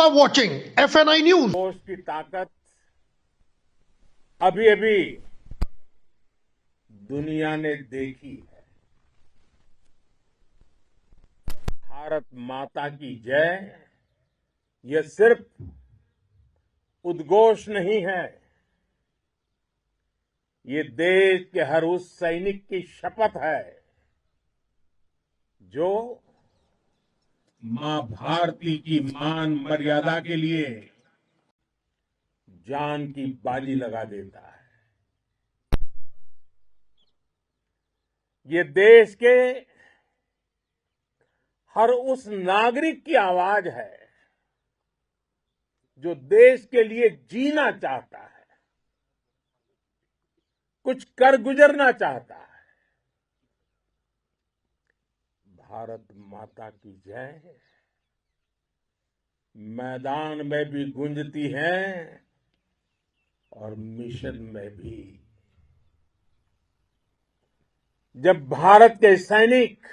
are watching FNI News. होश की ताकत अभी अभी दुनिया ने देखी है। भारत माता की जय यह सिर्फ उद्घोष नहीं है, ये देश के हर उस सैनिक की शपथ है जो मां भारती की मान मर्यादा के लिए जान की बाजी लगा देता है। ये देश के हर उस नागरिक की आवाज है जो देश के लिए जीना चाहता है, कुछ कर गुजरना चाहता है। भारत माता की जय मैदान में भी गूंजती है और मिशन में भी। जब भारत के सैनिक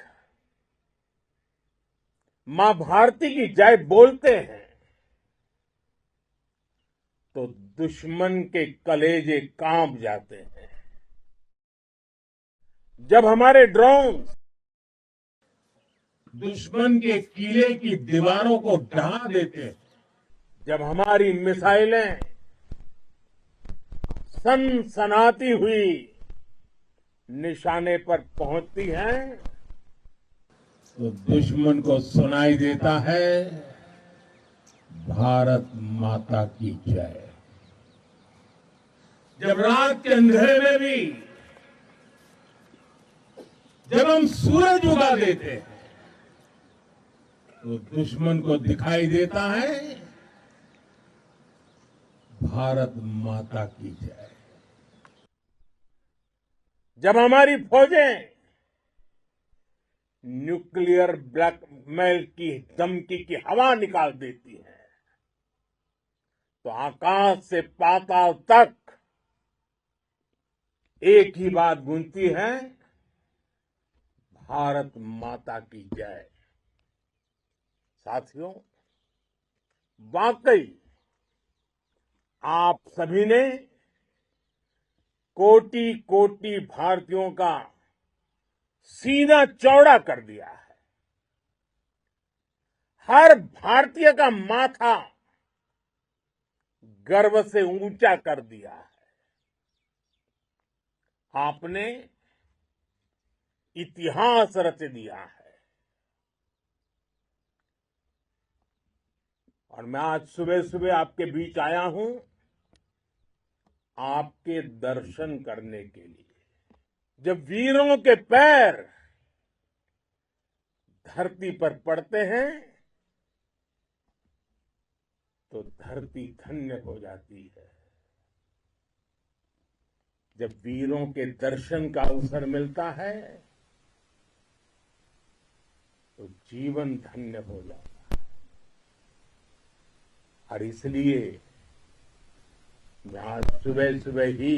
मां भारती की जय बोलते हैं तो दुश्मन के कलेजे कांप जाते हैं। जब हमारे ड्रोन दुश्मन के किले की दीवारों को ढहा देते हैं, जब हमारी मिसाइलें सनसनाती हुई निशाने पर पहुंचती हैं तो दुश्मन को सुनाई देता है भारत माता की जय। जब रात के अंधेरे में भी जब हम सूरज उगा देते हैं तो दुश्मन को दिखाई देता है भारत माता की जय। जब हमारी फौजें न्यूक्लियर ब्लैकमेल की धमकी की हवा निकाल देती हैं तो आकाश से पाताल तक एक ही बात गूंजती है, भारत माता की जय। साथियों, वाकई आप सभी ने कोटि कोटि भारतीयों का सीना चौड़ा कर दिया है। हर भारतीय का माथा गर्व से ऊंचा कर दिया है। आपने इतिहास रच दिया है। और मैं आज सुबह सुबह आपके बीच आया हूं आपके दर्शन करने के लिए। जब वीरों के पैर धरती पर पड़ते हैं तो धरती धन्य हो जाती है। जब वीरों के दर्शन का अवसर मिलता है तो जीवन धन्य हो जाता है। और इसलिए मैं आज सुबह सुबह ही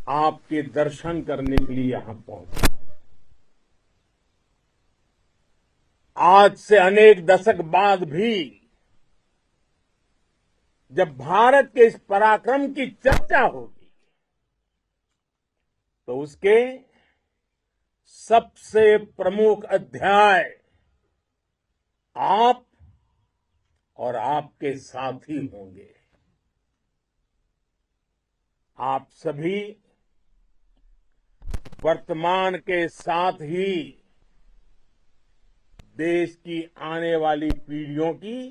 आपके दर्शन करने के लिए यहां पहुंचा। आज से अनेक दशक बाद भी जब भारत के इस पराक्रम की चर्चा होगी तो उसके सबसे प्रमुख अध्याय आप और आपके साथी होंगे। आप सभी वर्तमान के साथ ही देश की आने वाली पीढ़ियों की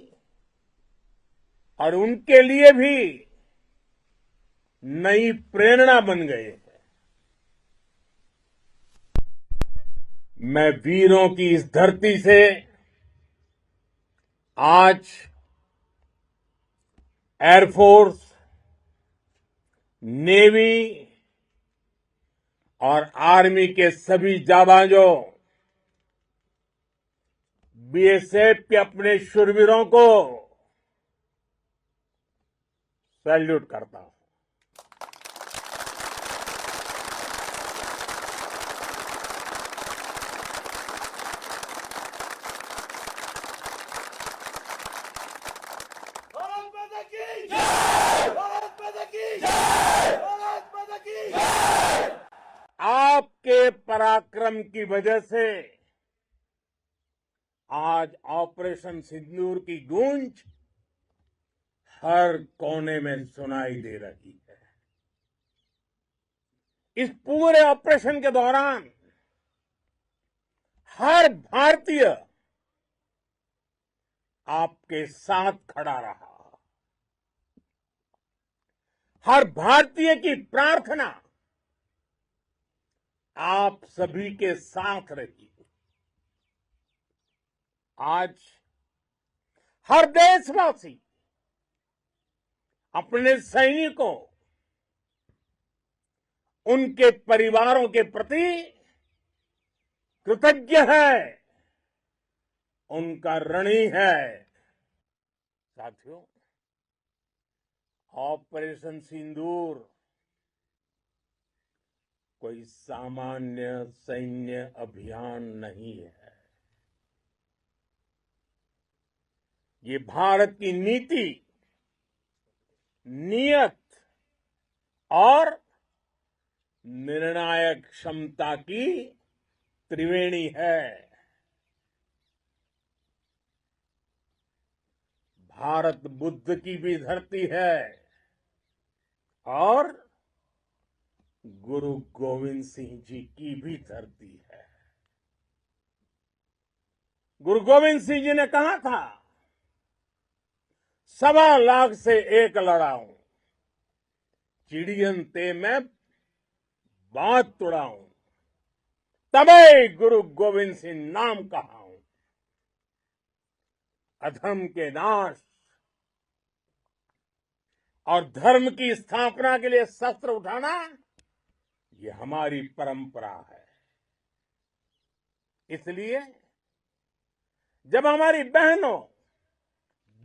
और उनके लिए भी नई प्रेरणा बन गए हैं। मैं वीरों की इस धरती से आज एयरफोर्स, नेवी और आर्मी के सभी जाबाजों, बीएसएफ के अपने शूरवीरों को सैल्यूट करता हूं। पराक्रम की वजह से आज ऑपरेशन सिंदूर की गूंज हर कोने में सुनाई दे रही है। इस पूरे ऑपरेशन के दौरान हर भारतीय आपके साथ खड़ा रहा। हर भारतीय की प्रार्थना आप सभी के साथ रही। आज हर देशवासी अपने सैनिकों, उनके परिवारों के प्रति कृतज्ञ है, उनका ऋणी है। साथियों, ऑपरेशन सिंदूर कोई सामान्य सैन्य अभियान नहीं है। ये भारत की नीति, नियत और निर्णायक क्षमता की त्रिवेणी है। भारत बुद्ध की भी धरती है और गुरु गोविंद सिंह जी की भी धरती है। गुरु गोविंद सिंह जी ने कहा था, 1.25 लाख से एक लड़ाऊं, चिड़ियन ते मैं बात तुड़ाऊं, तबे गुरु गोविंद सिंह नाम कहाऊं। अधर्म के नाश और धर्म की स्थापना के लिए शस्त्र उठाना, ये हमारी परंपरा है। इसलिए जब हमारी बहनों,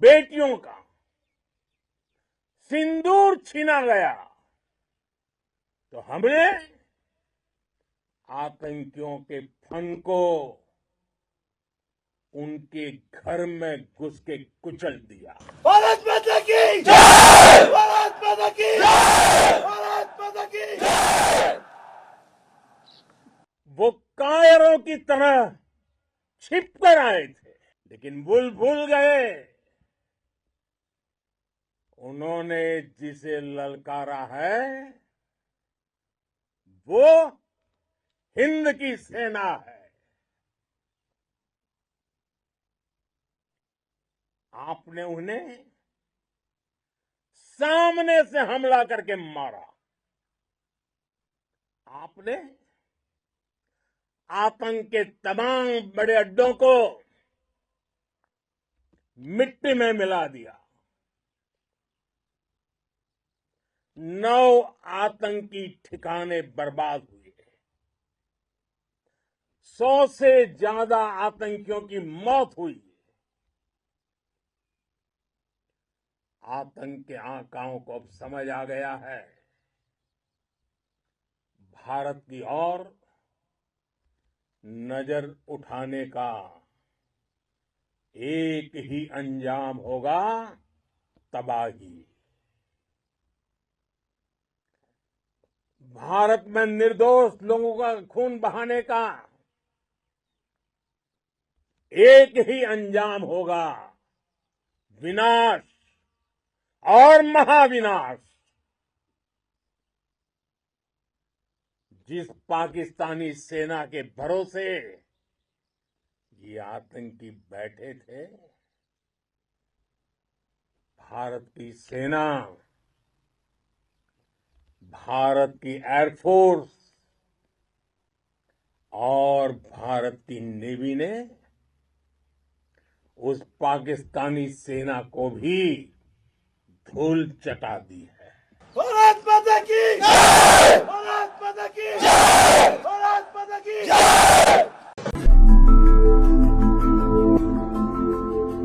बेटियों का सिंदूर छीना गया, तो हमने आतंकियों के फन को उनके घर में घुस के कुचल दिया। भारत माता की जय! भारत माता की जय! भारत माता की जय! वो कायरों की तरह छिपकर आए थे, लेकिन भूल गए उन्होंने जिसे ललकारा है वो हिंद की सेना है। आपने उन्हें सामने से हमला करके मारा। आपने आतंक के तमाम बड़े अड्डों को मिट्टी में मिला दिया। 9 आतंकी ठिकाने बर्बाद हुए। 100 से ज्यादा आतंकियों की मौत हुई। आतंक के आकाओं को अब समझ आ गया है, भारत की ओर नजर उठाने का एक ही अंजाम होगा, तबाही। भारत में निर्दोष लोगों का खून बहाने का एक ही अंजाम होगा, विनाश और महाविनाश। जिस पाकिस्तानी सेना के भरोसे ये आतंकी बैठे थे, भारत की सेना, भारत की एयरफोर्स और भारत की नेवी ने उस पाकिस्तानी सेना को भी धूल चटा दी है। भारत माता की जय! भारत माता की जय! भारत माता की जय!